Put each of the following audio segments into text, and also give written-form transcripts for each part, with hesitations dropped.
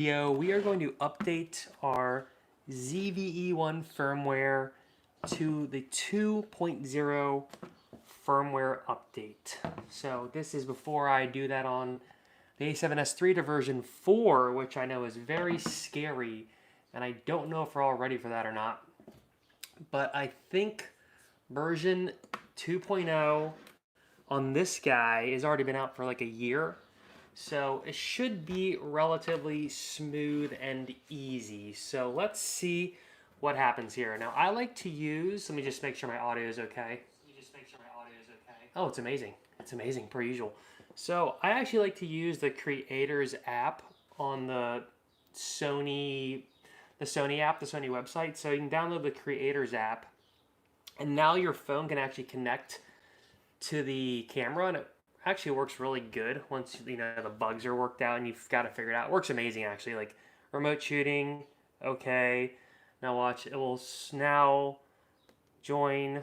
We are going to update our ZV-E1 firmware to the 2.0 firmware update. So this is before I do that on the A7S III to version 4, which I know is very scary, and I don't know if we're all ready for that or not. But I think version 2.0 on this guy has already been out for like a year. So it should be relatively smooth and easy. So let's see what happens here. Now I like to use, let me just make sure my audio is okay. Oh, it's amazing. It's amazing, per usual. So I actually like to use the Creators app on the Sony app, the Sony website. So you can download the Creators app, and now your phone can actually connect to the camera, and it actually works really good once the bugs are worked out and you've got to figure it out. It works amazing actually. Like remote shooting, okay. Now watch, it will now join.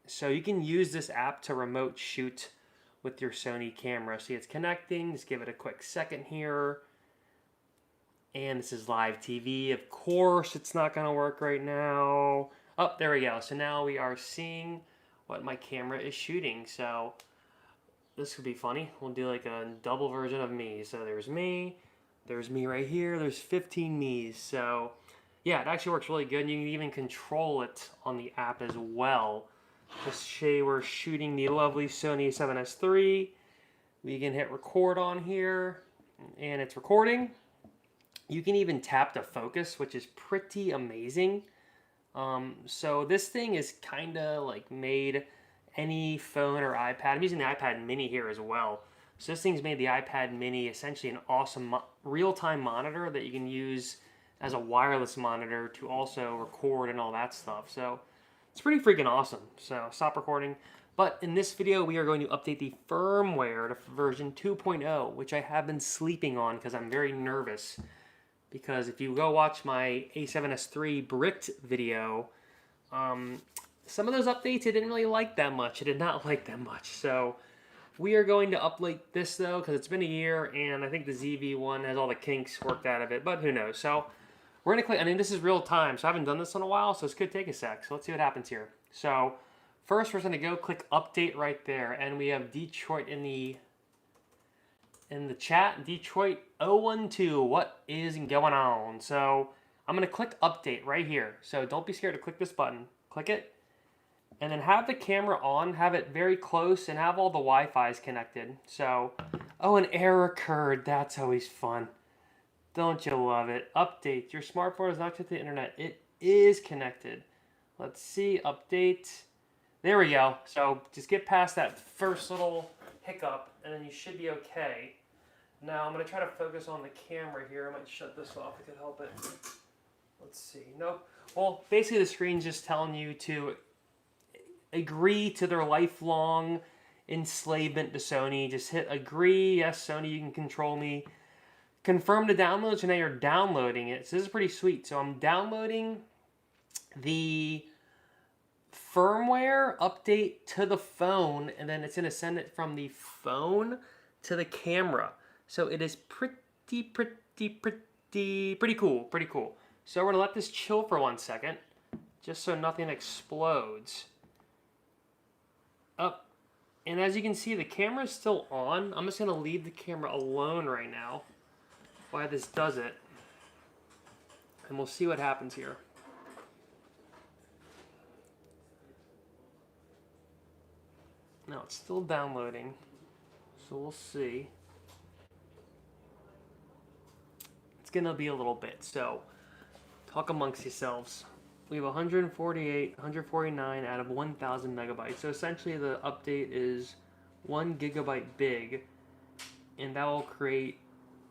So you can use this app to remote shoot with your Sony camera. See, it's connecting. Just give it a quick second here. And this is live TV. Of course, it's not going to work right now. Oh, there we go. So now we are seeing what my camera is shooting. So this could be funny. We'll do like a double version of me. So there's me right here. There's 15 me's. So yeah, it actually works really good. And you can even control it on the app as well. Just say we're shooting the lovely Sony A7S III. We can hit record on here, and it's recording. You can even tap to focus, which is pretty amazing. So this thing is kind of like made any phone or iPad. I'm using the iPad mini here as well. So this thing's made the iPad mini essentially an awesome real-time monitor that you can use as a wireless monitor to also record and all that stuff. So it's pretty freaking awesome. So stop recording. But in this video, we are going to update the firmware to version 2.0, which I have been sleeping on because I'm very nervous. Because if you go watch my A7S III bricked video, some of those updates I didn't really like that much. I did not like that much. So we are going to update this though, because it's been a year, and I think the ZV-1 has all the kinks worked out of it, but who knows. So we're going to click, I mean, this is real time, so I haven't done this in a while, so this could take a sec. So let's see what happens here. So first we're going to go click update right there, and we have Detroit in the chat. Detroit 012, what is going on? So I'm going to click update right here. So don't be scared to click this button. Click it, and then have the camera on, have it very close, and have all the Wi-Fi's connected. So, oh, an error occurred. That's always fun. Don't you love it? Update. Your smartphone is not connected to the internet. It is connected. Let's see. Update. There we go. So just get past that first little hiccup, and then you should be okay. Now I'm going to try to focus on the camera here. I might shut this off. I could help it. Let's see. Nope. Well, basically the screen's just telling you to agree to their lifelong enslavement to Sony. Just hit agree. Yes, Sony, you can control me. Confirm the download, so now you're downloading it. So this is pretty sweet. So I'm downloading the firmware update to the phone, and then it's going to send it from the phone to the camera. So it is pretty cool. Pretty cool. So we're going to let this chill for 1 second, just so nothing explodes. Up. And as you can see, the camera is still on. I'm just going to leave the camera alone right now while this does it, and we'll see what happens here. Now it's still downloading, so we'll see. It's gonna be a little bit, so talk amongst yourselves. We have 148, 149 out of 1,000 megabytes. So essentially the update is 1 gigabyte big, and that will create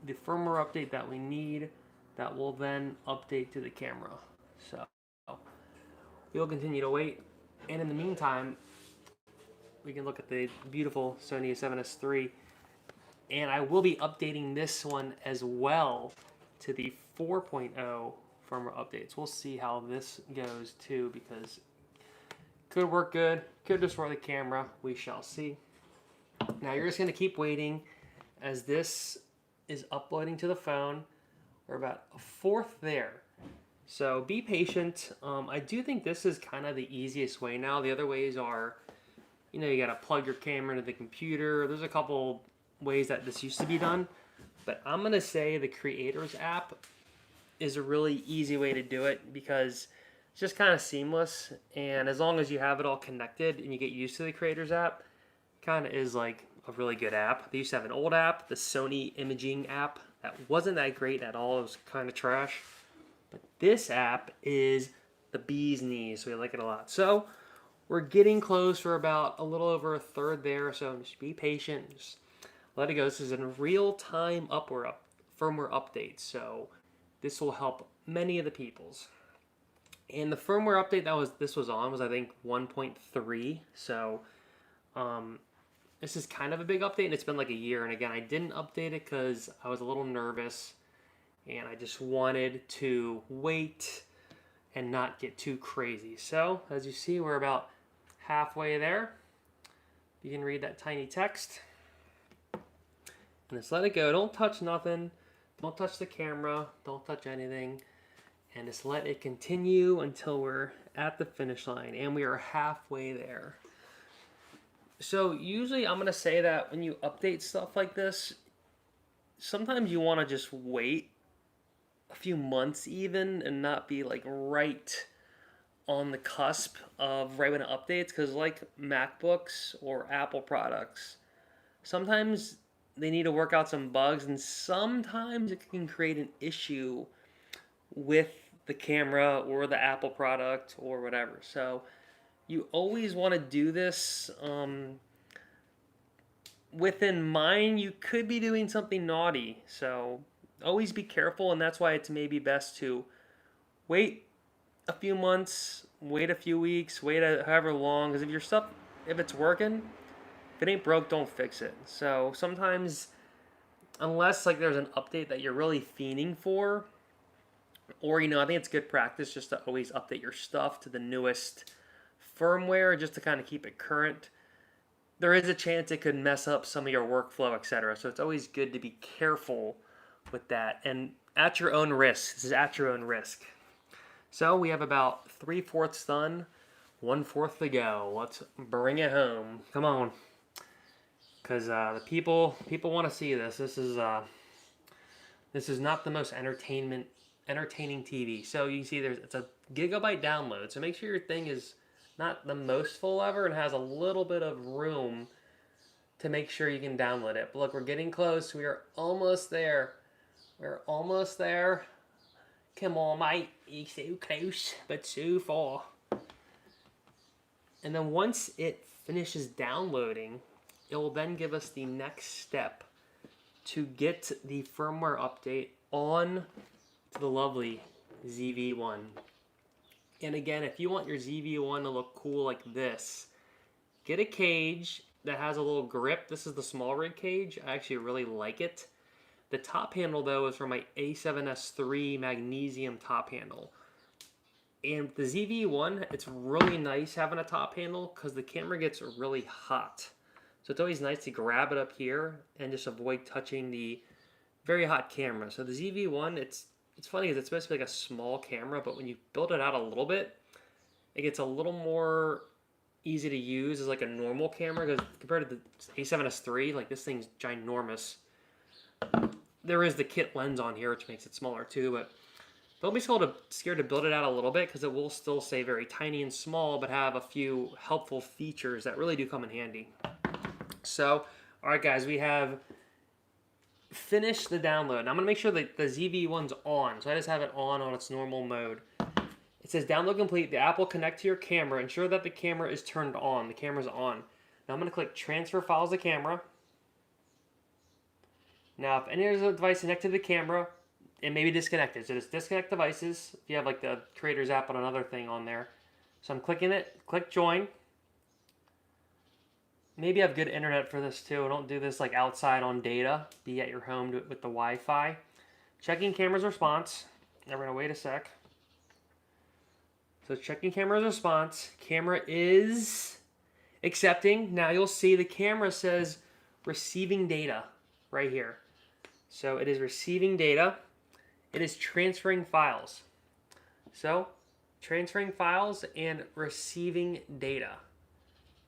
the firmware update that we need, that will then update to the camera. So we'll continue to wait, and in the meantime we can look at the beautiful Sony A7S III, and I will be updating this one as well to the 4.0 firmware updates. We'll see how this goes too, because could work good, could destroy the camera, we shall see. Now you're just going to keep waiting as this is uploading to the phone. We're about a fourth there. So be patient. I do think this is kind of the easiest way now. The other ways are, you know, you got to plug your camera into the computer. There's a couple ways that this used to be done. But I'm going to say the Creators app is a really easy way to do it because it's just kind of seamless. And as long as you have it all connected and you get used to the Creators app, it kind of is like a really good app. They used to have an old app, the Sony imaging app, that wasn't that great at all. It was kind of trash. But this app is the bee's knees, so we like it a lot. So we're getting close. We're about a little over a third there, so just be patient. Just let it go. This is a real-time firmware update, so this will help many of the peoples. And the firmware update this was on was I think 1.3. So this is kind of a big update, and it's been like a year. And again, I didn't update it because I was a little nervous, and I just wanted to wait and not get too crazy. So as you see, we're about halfway there. You can read that tiny text. And just let it go. Don't touch nothing. Don't touch the camera. Don't touch anything. And just let it continue until we're at the finish line. And we are halfway there. So usually I'm going to say that when you update stuff like this, sometimes you want to just wait a few months even and not be like right on the cusp of right when it updates. Because like MacBooks or Apple products, sometimes they need to work out some bugs, and sometimes it can create an issue with the camera or the Apple product or whatever. So you always want to do this within mind. You could be doing something naughty, so always be careful, and that's why it's maybe best to wait a few months, wait a few weeks, wait however long, because if it's working, if it ain't broke, don't fix it. So sometimes, unless like there's an update that you're really fiending for, or I think it's good practice just to always update your stuff to the newest firmware just to kind of keep it current. There is a chance it could mess up some of your workflow, etc. So it's always good to be careful with that, and at your own risk. This is at your own risk. So we have about 3/4 done, 1/4 to go. Let's bring it home. Come on. Because the people want to see this. This is not the most entertaining TV. So you can see it's a gigabyte download. So make sure your thing is not the most full ever and has a little bit of room to make sure you can download it. But look, we're getting close. We are almost there. We're almost there. Come on, mate. You're so close, but so far. And then once it finishes downloading, it will then give us the next step to get the firmware update on to the lovely ZV-E1. And again, if you want your ZV-E1 to look cool like this, get a cage that has a little grip. This is the small rig cage. I actually really like it. The top handle, though, is from my A7S III magnesium top handle. And the ZV-E1, it's really nice having a top handle because the camera gets really hot. So it's always nice to grab it up here and just avoid touching the very hot camera. So the ZV-E1, it's funny because it's supposed to be like a small camera, but when you build it out a little bit, it gets a little more easy to use as like a normal camera, because compared to the A7S III, like this thing's ginormous. There is the kit lens on here, which makes it smaller too, but don't be scared to build it out a little bit, because it will still stay very tiny and small, but have a few helpful features that really do come in handy. So, all right, guys, we have finished the download. Now I'm going to make sure that the ZV-E1's on. So I just have it on its normal mode. It says download complete. The app will connect to your camera. Ensure that the camera is turned on. The camera's on. Now I'm going to click transfer files to camera. Now if any of the device connected to the camera, it may be disconnected. So just disconnect devices. If you have like the Creators app on another thing on there. So I'm clicking it. Click join. Maybe have good internet for this too. Don't do this like outside on data. Be at your home, do it with the Wi-Fi. Checking camera's response. Now we're gonna wait a sec. So checking camera's response. Camera is accepting. Now you'll see the camera says receiving data right here. So it is receiving data. It is transferring files. So transferring files and receiving data.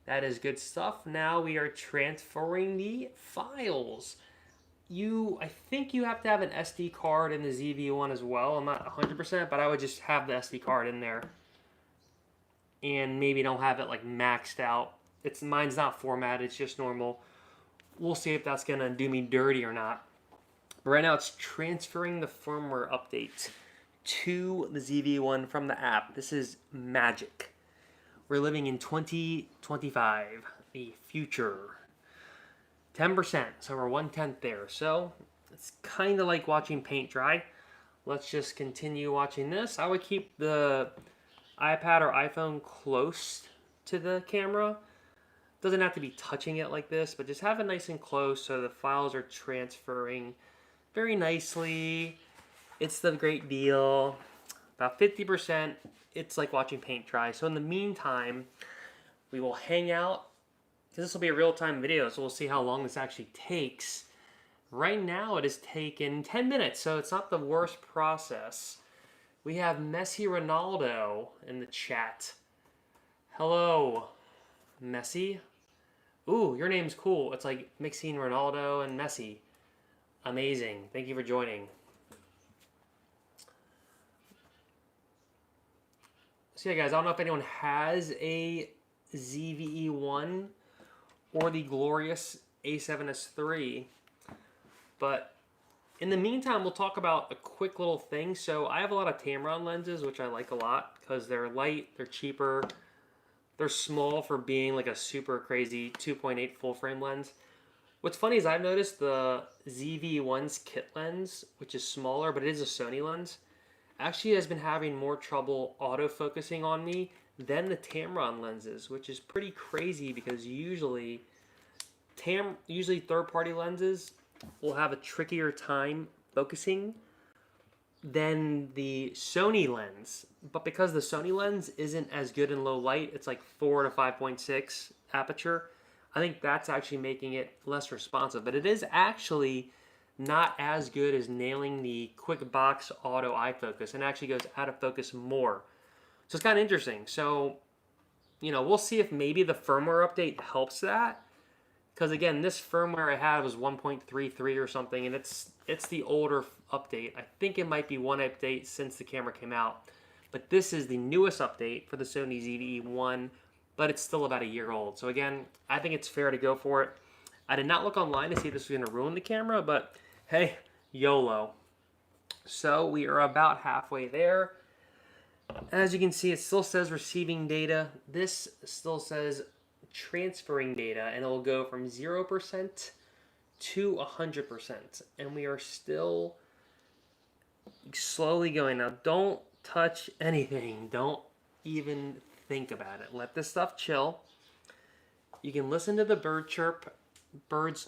That is good stuff. Now we are transferring the files. I think you have to have an SD card in the ZV-E1 as well. I'm not 100%, but I would just have the SD card in there. And maybe don't have it like maxed out. Mine's not formatted, it's just normal. We'll see if that's gonna do me dirty or not. But right now it's transferring the firmware update to the ZV-E1 from the app. This is magic. We're living in 2025, the future. 10%, so we're 1/10 there. So it's kind of like watching paint dry. Let's just continue watching this. I would keep the iPad or iPhone close to the camera. Doesn't have to be touching it like this, but just have it nice and close so the files are transferring very nicely. It's the great deal. About 50%, it's like watching paint dry. So in the meantime, we will hang out, because this will be a real-time video, so we'll see how long this actually takes. Right now, it has taken 10 minutes, so it's not the worst process. We have Messi Ronaldo in the chat. Hello, Messi. Ooh, your name's cool. It's like mixing Ronaldo and Messi. Amazing. Thank you for joining. So yeah, guys, I don't know if anyone has a ZV-E1 or the glorious A7S III, but in the meantime, we'll talk about a quick little thing. So I have a lot of Tamron lenses, which I like a lot because they're light, they're cheaper, they're small for being like a super crazy 2.8 full frame lens. What's funny is I've noticed the ZV-E1's kit lens, which is smaller, but it is a Sony lens, actually has been having more trouble autofocusing on me than the Tamron lenses, which is pretty crazy because usually third-party lenses will have a trickier time focusing than the Sony lens. But because the Sony lens isn't as good in low light, it's like 4 to 5.6 aperture, I think that's actually making it less responsive. But it is actually not as good as nailing the quick box auto ifocus, and actually goes out of focus more. So it's kind of interesting. So, we'll see if maybe the firmware update helps that. Because again, this firmware I had was 1.33 or something, and it's the older update. I think it might be one update since the camera came out. But this is the newest update for the Sony ZV-E1, but it's still about a year old. So again, I think it's fair to go for it. I did not look online to see if this was going to ruin the camera, but hey, YOLO. So we are about halfway there. As you can see, it still says receiving data. This still says transferring data, and it will go from 0% to 100%. And we are still slowly going. Now, don't touch anything. Don't even think about it. Let this stuff chill. You can listen to the birds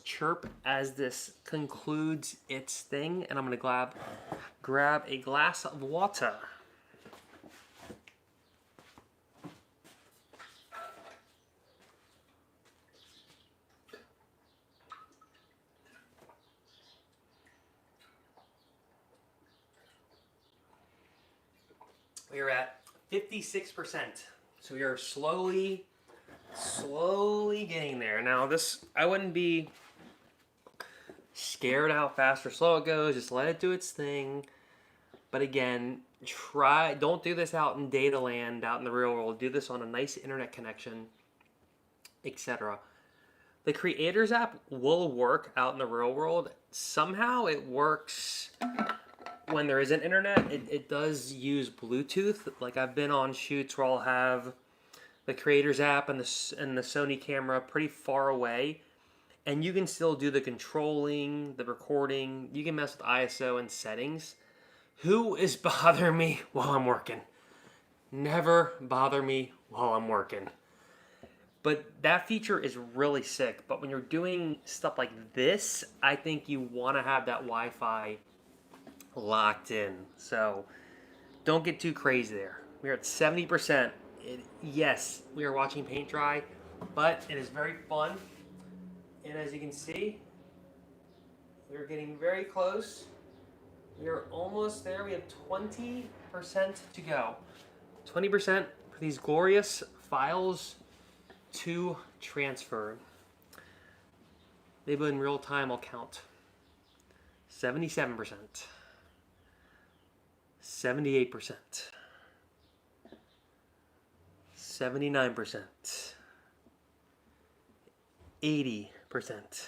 chirp as this concludes its thing. And I'm going to grab a glass of water. We are at 56%. So we are slowly getting there. Now this, I wouldn't be scared how fast or slow it goes. Just let it do its thing. But again, don't do this out in data land, out in the real world. Do this on a nice internet connection, etc. The Creators app will work out in the real world. Somehow it works when there isn't internet. It does use Bluetooth. Like I've been on shoots where I'll have the Creators app and the Sony camera pretty far away, and you can still do the controlling, the recording. You can mess with ISO and settings. Who is bothering me while I'm working? Never bother me while I'm working. But that feature is really sick. But when you're doing stuff like this, I think you want to have that Wi-Fi locked in. So don't get too crazy there. We're at 70%. Yes, we are watching paint dry, but it is very fun. And as you can see, We're getting very close. We're almost there. We have 20% to go. 20% for these glorious files to transfer. Maybe in real time I'll count. 77%. 78%. 79%. 80%.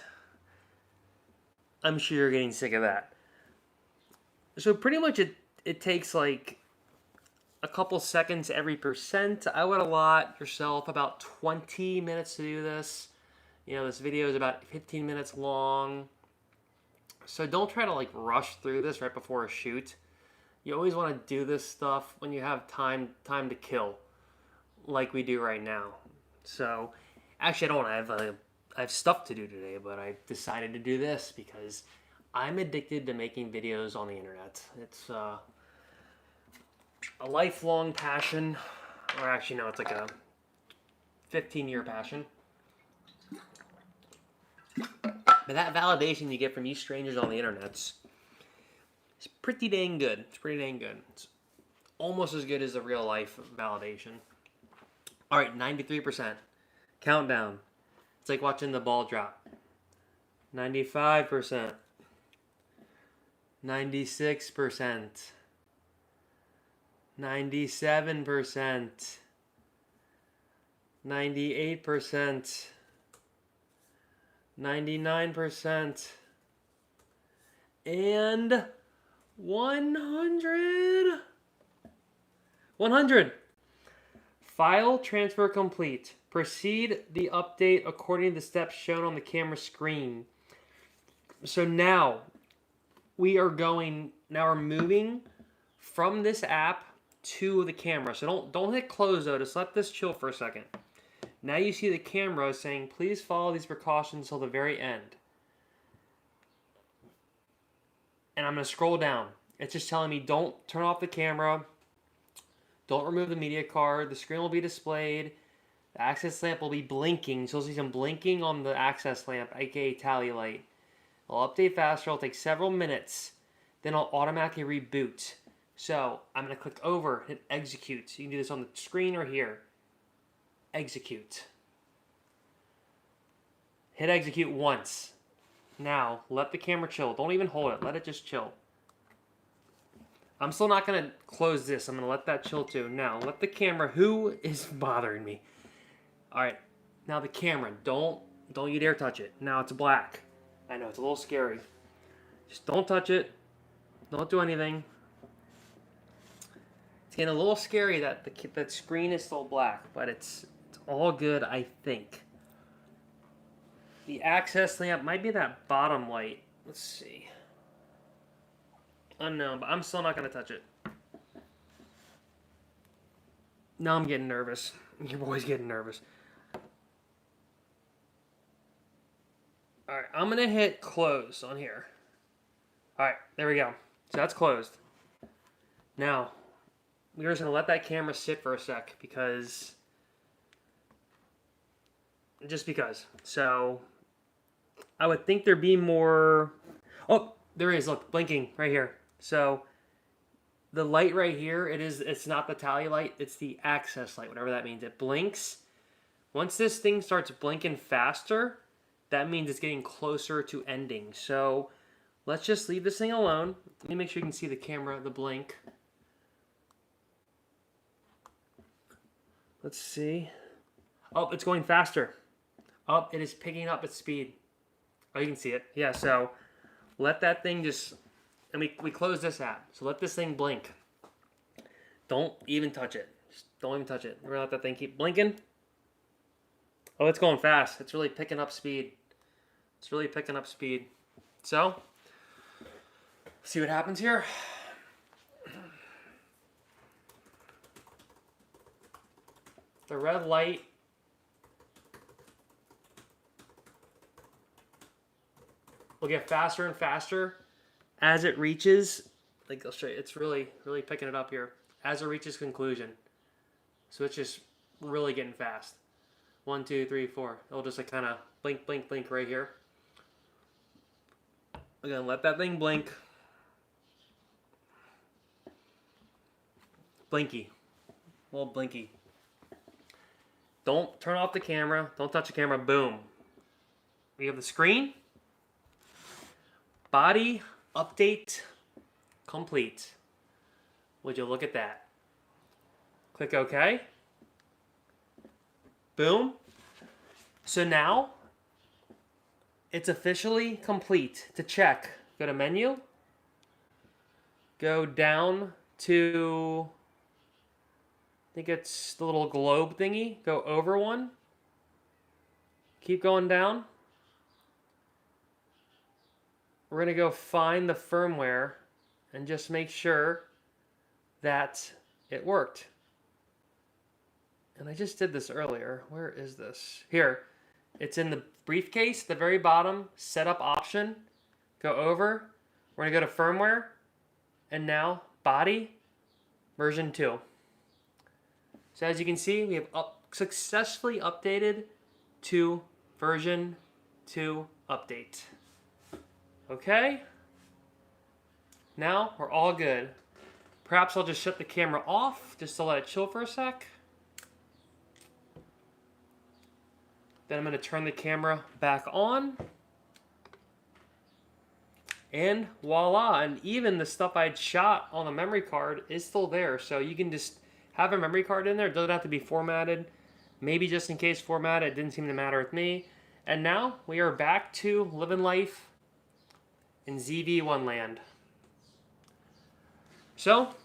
I'm sure you're getting sick of that. So pretty much it takes like a couple seconds every percent. I would allot yourself about 20 minutes to do this. You know, this video is about 15 minutes long. So don't try to like rush through this right before a shoot. You always want to do this stuff when you have time to kill, like we do right now. So actually I have stuff to do today, but I decided to do this because I'm addicted to making videos on the internet. It's a lifelong passion, or actually no, it's like a 15-year passion. But that validation you get from you strangers on the internet is pretty dang good. It's pretty dang good. It's almost as good as the real life validation. All right, 93%. Countdown. It's like watching the ball drop. 95%. 96%. 97%. 98%. 99%. And 100. 100. File transfer complete. Proceed the update according to the steps shown on the camera screen. So now we're moving from this app to the camera. So don't hit close though. Just let this chill for a second. Now you see the camera saying, please follow these precautions till the very end. And I'm going to scroll down. It's just telling me don't turn off the camera. Don't remove the media card. The screen will be displayed. The access lamp will be blinking. So you'll see some blinking on the access lamp, aka tally light. It'll update faster. It'll take several minutes. Then it'll automatically reboot. So I'm going to click over, hit execute. So you can do this on the screen or here. Execute. Hit execute once. Now, let the camera chill. Don't even hold it. Let it just chill. I'm still not going to close this. I'm going to let that chill too. Now, let the camera... Who is bothering me? Alright. Now the camera. Don't you dare touch it. Now it's black. I know, it's a little scary. Just don't touch it. Don't do anything. It's getting a little scary that that screen is still black, but it's all good, I think. The access lamp might be that bottom light. Let's see. Unknown, but I'm still not going to touch it. Now I'm getting nervous. Your boy's getting nervous. Alright, I'm going to hit close on here. Alright, there we go. So that's closed. Now, we're just going to let that camera sit for a sec because... Just because. So, I would think there'd be more... Oh, there is. Look, blinking right here. So, the light right here, it's not the tally light. It's the access light, whatever that means. It blinks. Once this thing starts blinking faster, that means it's getting closer to ending. So, let's just leave this thing alone. Let me make sure you can see the camera, the blink. Let's see. Oh, it's going faster. Oh, it is picking up its speed. Oh, you can see it. Yeah, so let that thing just... And we close this app. So let this thing blink. Don't even touch it. Just don't even touch it. We're going to let that thing keep blinking. Oh, it's going fast. It's really picking up speed. It's really picking up speed. So, see what happens here. The red light will get faster and faster as it reaches, like I'll show you, it's really picking it up here, as it reaches conclusion. So it's just really getting fast. 1, 2, 3, 4. It'll just like kind of blink, blink, blink right here. I'm gonna let that thing blink. Blinky. Little blinky. Don't turn off the camera. Don't touch the camera. Boom. We have the screen. Body update complete. Would you look at that? Click OK. Boom. So now it's officially complete. To check, go to menu. Go down to, I think it's the little globe thingy. Go over one. Keep going down. We're going to go find the firmware and just make sure that it worked. And I just did this earlier. Where is this? Here. It's in the briefcase, the very bottom, setup option. Go over. We're going to go to firmware. And now, body, version 2. So as you can see, we have successfully updated to version 2 update. Okay? Now, we're all good. Perhaps I'll just shut the camera off, just to let it chill for a sec. Then I'm going to turn the camera back on. And voila, and even the stuff I'd shot on the memory card is still there. So you can just have a memory card in there. It doesn't have to be formatted. Maybe just in case formatted, it didn't seem to matter with me. And now we are back to living life in ZV-E1 land. So,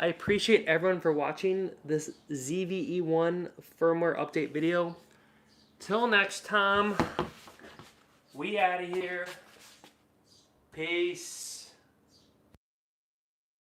I appreciate everyone for watching this ZV-E1 firmware update video. Till next time, we out of here. Peace.